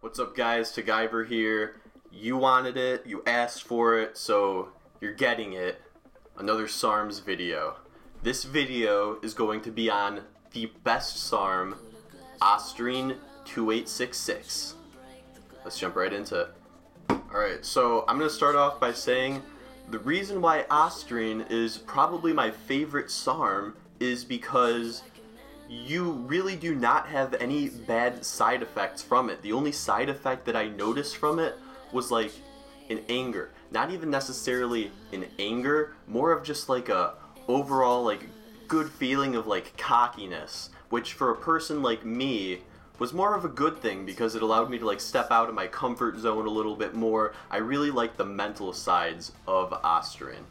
What's up guys, Tagaiver here. You wanted it, you asked for it, so you're getting it. Another Sarm's video. This video is going to be on the best Sarm, Ostarine-2866. Let's jump right into it. Alright, so I'm going to start off by saying the reason why Ostarine is probably my favorite Sarm is because you really do not have any bad side effects from it. The only side effect that I noticed from it was like an anger. Not even necessarily an anger, more of just like a overall like good feeling of like cockiness, which for a person like me was more of a good thing because it allowed me to like step out of my comfort zone a little bit more. I really like the mental sides of Ostarine.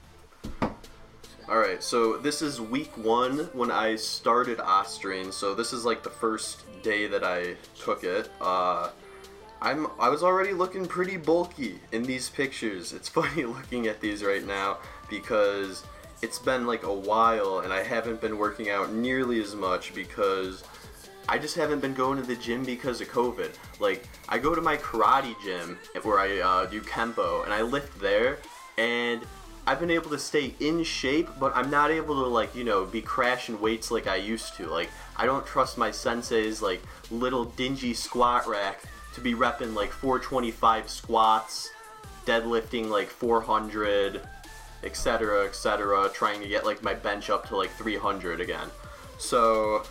Alright, so this is week 1 when I started Ostarine, so this is like the first day that I took it. I was already looking pretty bulky in these pictures. It's funny looking at these right now because it's been like a while and I haven't been working out nearly as much because I just haven't been going to the gym because of COVID. Like, I go to my karate gym where I do Kempo and I lift there, and I've been able to stay in shape, but I'm not able to, like, you know, be crashing weights like I used to. Like, I don't trust my sensei's, like, little dingy squat rack to be repping, like, 425 squats, deadlifting, like, 400, etc., trying to get, like, my bench up to, like, 300 again. So,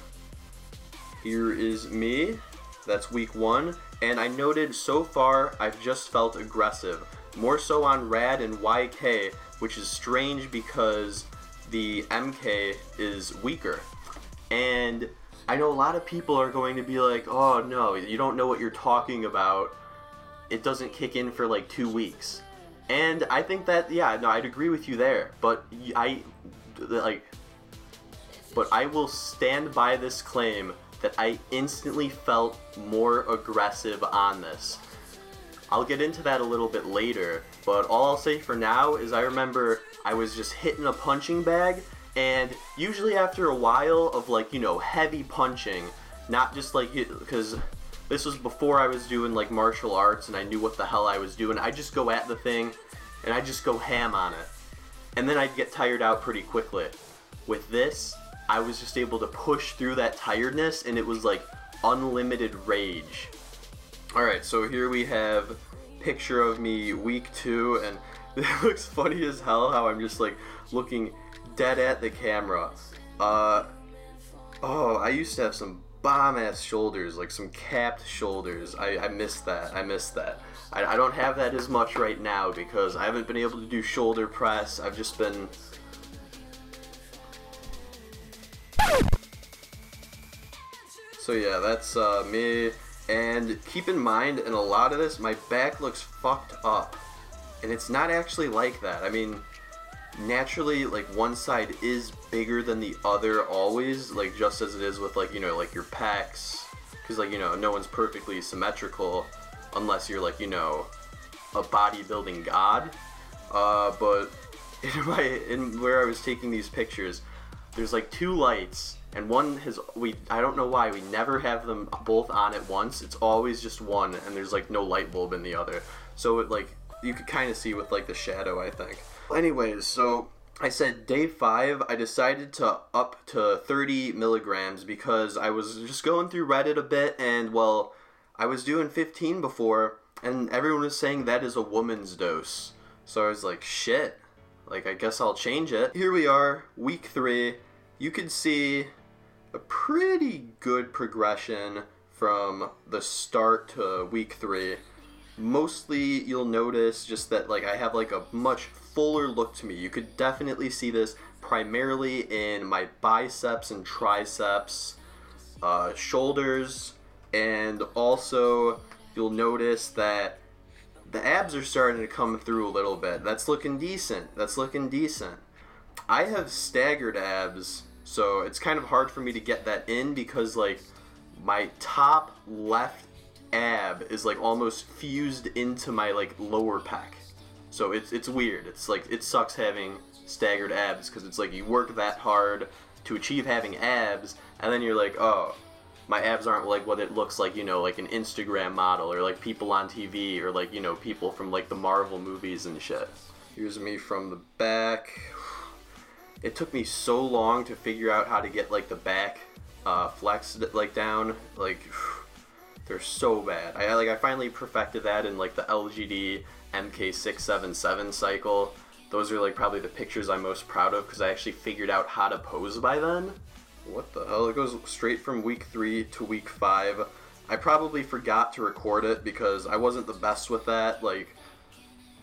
here is me. That's week 1. And I noted so far I've just felt aggressive. More so on Rad and YK, which is strange because the MK is weaker. And I know a lot of people are going to be like, oh no, you don't know what you're talking about. It doesn't kick in for like 2 weeks. And I think that, yeah, no, I'd agree with you there. But I will stand by this claim that I instantly felt more aggressive on this. I'll get into that a little bit later, but all I'll say for now is I remember I was just hitting a punching bag, and usually after a while of, like, you know, heavy punching, not just like, because this was before I was doing like martial arts and I knew what the hell I was doing, I just go at the thing and I just go ham on it. And then I'd get tired out pretty quickly. With this, I was just able to push through that tiredness and it was like unlimited rage. Alright, so here we have a picture of me week 2, and it looks funny as hell how I'm just like looking dead at the camera. I used to have some bomb-ass shoulders, like some capped shoulders. I miss that. I don't have that as much right now because I haven't been able to do shoulder press. I've just been... So yeah, that's me. And keep in mind, in a lot of this, my back looks fucked up. And it's not actually like that. I mean, naturally, like, one side is bigger than the other always, like, just as it is with, like, you know, like, your pecs. Because, like, you know, no one's perfectly symmetrical unless you're, like, you know, a bodybuilding god. But in where I was taking these pictures, there's, like, 2 lights. And one has, I don't know why, we never have them both on at once. It's always just one, and there's like no light bulb in the other. So it, like, you could kind of see with like the shadow, I think. Anyways, so I said day 5, I decided to up to 30 milligrams because I was just going through Reddit a bit, and well, I was doing 15 before, and everyone was saying that is a woman's dose. So I was like, shit, like, I guess I'll change it. Here we are, week 3. You can see a pretty good progression from the start to week 3. Mostly you'll notice just that, like, I have like a much fuller look to me. You could definitely see this primarily in my biceps and triceps, shoulders, and also you'll notice that the abs are starting to come through a little bit. That's looking decent. I have staggered abs, so it's kind of hard for me to get that in because, like, my top left ab is, like, almost fused into my, like, lower pec. So it's weird. It's, like, it sucks having staggered abs because it's, like, you work that hard to achieve having abs, and then you're like, oh, my abs aren't like what it looks like, you know, like an Instagram model or like people on TV or like, you know, people from like the Marvel movies and shit. Here's me from the back. It took me so long to figure out how to get like the back flexed like down. Like they're so bad. I finally perfected that in like the LGD MK677 cycle. Those are like probably the pictures I'm most proud of because I actually figured out how to pose by then. What the hell? It goes straight from week 3 to week 5. I probably forgot to record it because I wasn't the best with that. Like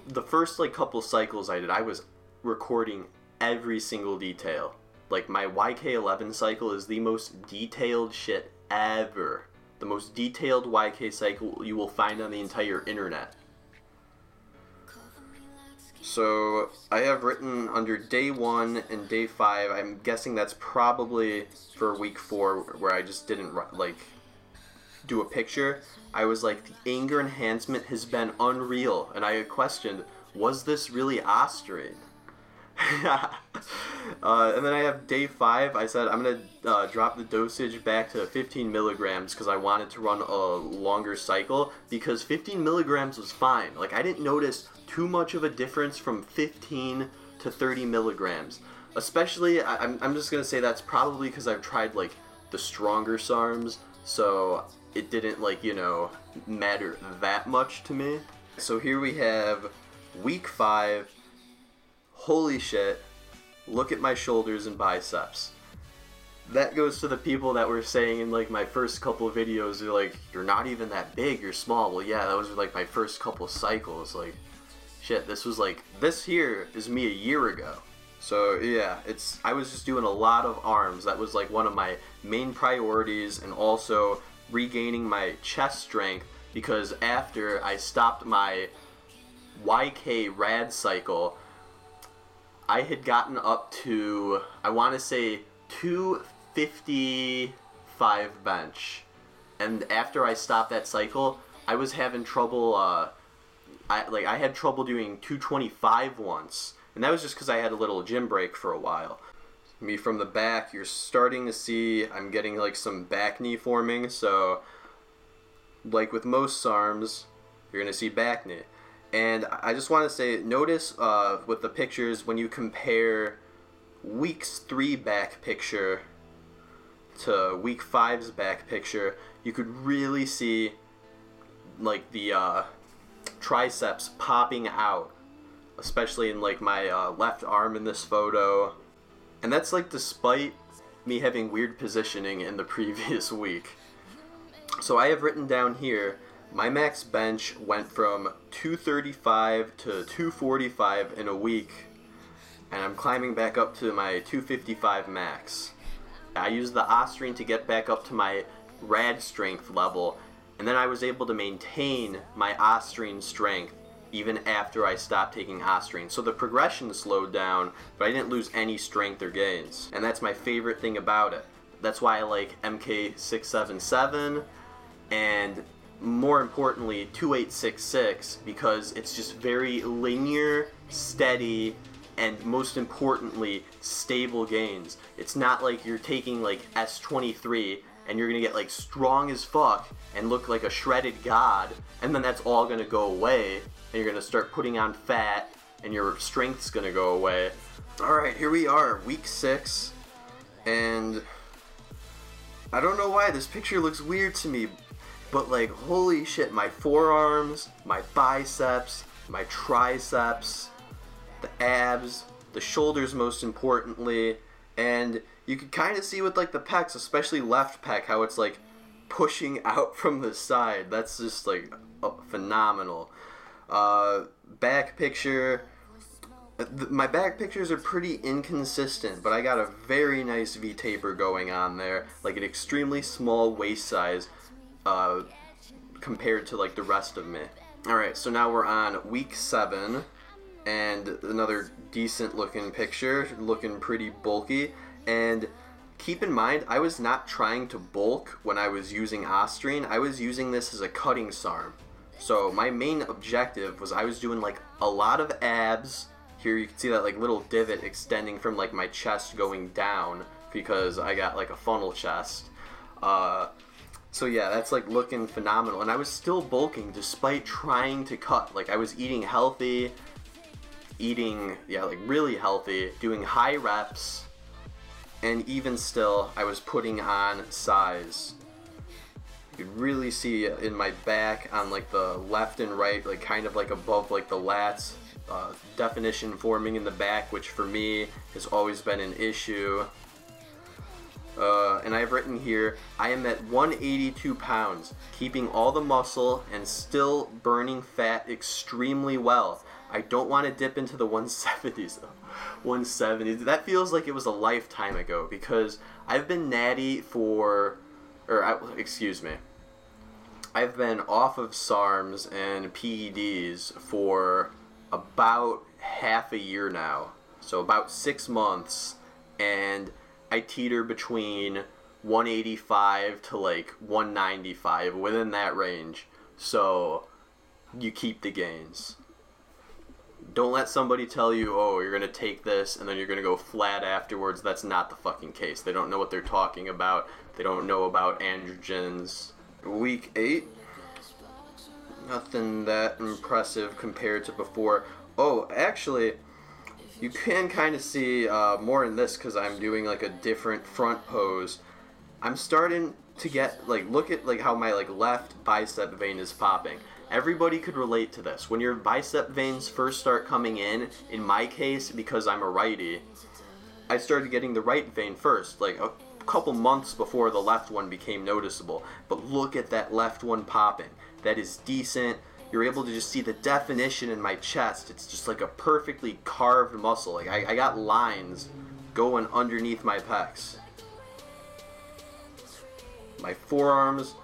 the first like couple cycles I did, I was recording every single detail. Like my YK11 cycle is the most detailed shit ever. The most detailed YK cycle you will find on the entire internet. So I have written under day 1 and day 5. I'm guessing that's probably for week 4 where I just didn't like do a picture. I was like, the anger enhancement has been unreal, and I questioned, was this really Ostarine? And then I have day 5. I said I'm gonna drop the dosage back to 15 milligrams because I wanted to run a longer cycle because 15 milligrams was fine. Like I didn't notice too much of a difference from 15 to 30 milligrams. Especially, I'm just gonna say that's probably because I've tried like the stronger SARMs, so it didn't like, you know, matter that much to me. So here we have week 5. Holy shit, look at my shoulders and biceps. That goes to the people that were saying in like my first couple of videos, they're like, you're not even that big, you're small. Well yeah, those were like my first couple cycles. Like shit, this here is me a year ago. So yeah, I was just doing a lot of arms. That was like one of my main priorities, and also regaining my chest strength because after I stopped my YK rad cycle, I had gotten up to, I want to say, 255 bench. And after I stopped that cycle, I was having trouble, I had trouble doing 225 once. And that was just because I had a little gym break for a while. Me from the back, you're starting to see I'm getting like some back knee forming. So, like with most SARMs, you're going to see back knee. And I just want to say, notice with the pictures, when you compare week's 3 back picture to week 5's back picture, you could really see like the triceps popping out, especially in like my left arm in this photo. And that's like despite me having weird positioning in the previous week. So I have written down here, my max bench went from 235 to 245 in a week, and I'm climbing back up to my 255 max. I used the Ostarine to get back up to my rad strength level, and then I was able to maintain my Ostarine strength even after I stopped taking Ostarine. So the progression slowed down, but I didn't lose any strength or gains, and that's my favorite thing about it. That's why I like MK677 and more importantly 2866, because it's just very linear, steady, and most importantly stable gains. It's not like you're taking like S23 and you're gonna get like strong as fuck and look like a shredded god, and then that's all gonna go away and you're gonna start putting on fat and your strength's gonna go away. Alright, here we are, week 6, and I don't know why this picture looks weird to me, but like, holy shit, my forearms, my biceps, my triceps, the abs, the shoulders most importantly, and you can kind of see with like the pecs, especially left pec, how it's like pushing out from the side. That's just like phenomenal. Back picture, my back pictures are pretty inconsistent, but I got a very nice V-taper going on there, like an extremely small waist size compared to like the rest of me. Alright, so now we're on week 7, and another decent looking picture, looking pretty bulky. And keep in mind, I was not trying to bulk when I was using Ostarine. I was using this as a cutting SARM. So my main objective was I was doing like a lot of abs. Here you can see that like little divot extending from like my chest going down because I got like a funnel chest. So yeah, that's like looking phenomenal. And I was still bulking despite trying to cut. Like I was eating healthy, like really healthy, doing high reps, and even still I was putting on size. You could really see in my back on like the left and right, like kind of like above like the lats, definition forming in the back, which for me has always been an issue. And I've written here, I am at 182 pounds, keeping all the muscle and still burning fat extremely well. I don't want to dip into the 170s though. 170s. That feels like it was a lifetime ago because I've been natty for, excuse me. I've been off of SARMs and PEDs for about half a year now. So about 6 months, and I teeter between 185 to like 195, within that range. So you keep the gains. Don't let somebody tell you, oh, you're going to take this and then you're going to go flat afterwards. That's not the fucking case. They don't know what they're talking about. They don't know about androgens. Week 8. Nothing that impressive compared to before. Oh, actually, you can kind of see more in this because I'm doing like a different front pose. I'm starting to get, like, look at like how my like left bicep vein is popping. Everybody could relate to this. When your bicep veins first start coming in my case, because I'm a righty, I started getting the right vein first, like a couple months before the left one became noticeable. But look at that left one popping. That is decent. You're able to just see the definition in my chest. It's just like a perfectly carved muscle. Like I got lines going underneath my pecs. My forearms,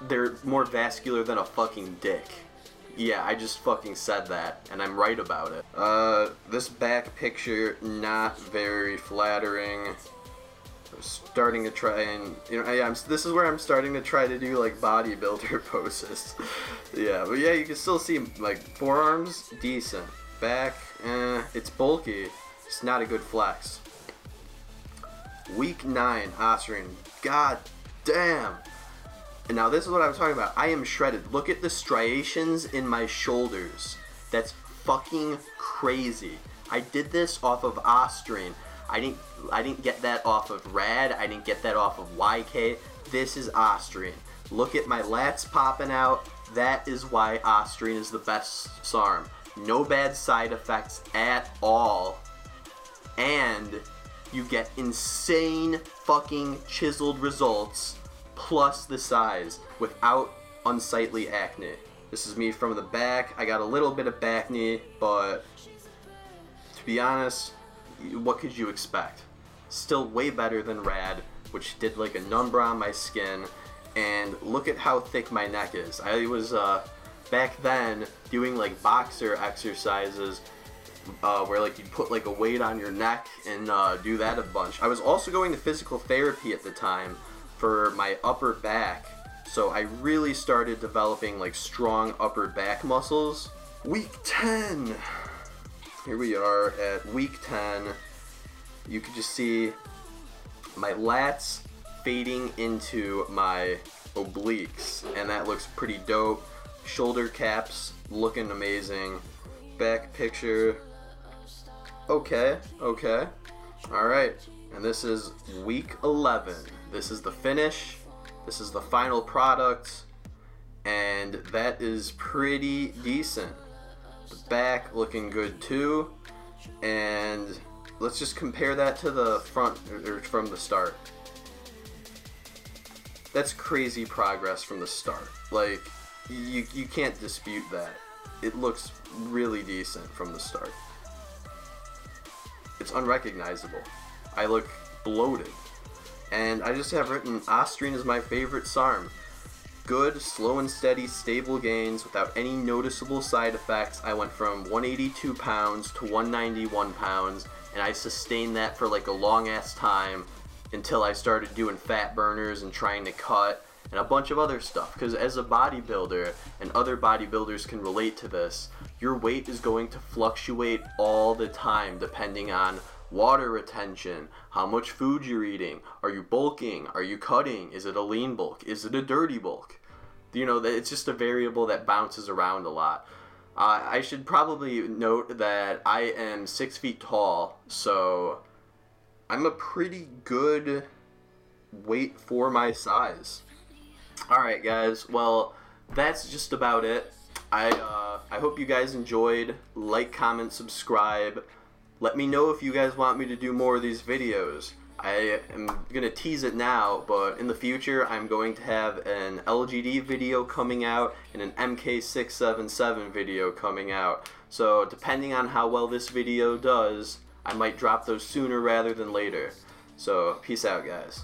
they're more vascular than a fucking dick. Yeah, I just fucking said that, and I'm right about it. This back picture, not very flattering. I'm starting to try and, this is where I'm starting to try to do, like, bodybuilder poses. Yeah, but yeah, you can still see, like, forearms, decent. Back, it's bulky. It's not a good flex. Week 9, Ostarine. God damn. And now this is what I was talking about. I am shredded. Look at the striations in my shoulders. That's fucking crazy. I did this off of Ostarine. I didn't get that off of Rad. I didn't get that off of YK. This is Ostarine. Look at my lats popping out. That is why Ostarine is the best SARM. No bad side effects at all. And you get insane fucking chiseled results plus the size without unsightly acne. This is me from the back. I got a little bit of back knee, but to be honest, what could you expect? Still way better than Rad, which did like a numbra on my skin. And look at how thick my neck is. I was back then doing like boxer exercises where like you put like a weight on your neck and do that a bunch. I was also going to physical therapy at the time for my upper back, so I really started developing like strong upper back muscles. Week 10. Here we are at week 10. You can just see my lats fading into my obliques, and that looks pretty dope. Shoulder caps looking amazing. Back picture. Okay. Alright, and this is week 11. This is the finish. This is the final product, and that is pretty decent. The back looking good too, and let's just compare that to the front, or from the start. That's crazy progress from the start. Like, you can't dispute that. It looks really decent from the start. It's unrecognizable. I look bloated. And I just have written, Ostarine is my favorite SARM. Good, slow and steady, stable gains without any noticeable side effects. I went from 182 pounds to 191 pounds, and I sustained that for like a long ass time until I started doing fat burners and trying to cut and a bunch of other stuff. Because as a bodybuilder, and other bodybuilders can relate to this, your weight is going to fluctuate all the time depending on water retention, how much food you're eating, are you bulking, are you cutting, is it a lean bulk, is it a dirty bulk? You know, it's just a variable that bounces around a lot. I should probably note that I am 6 feet tall, so I'm a pretty good weight for my size. Alright guys, well, that's just about it. I hope you guys enjoyed. Like, comment, subscribe. Let me know if you guys want me to do more of these videos. I am going to tease it now, but in the future I'm going to have an LGD video coming out and an MK677 video coming out. So depending on how well this video does, I might drop those sooner rather than later. So peace out guys.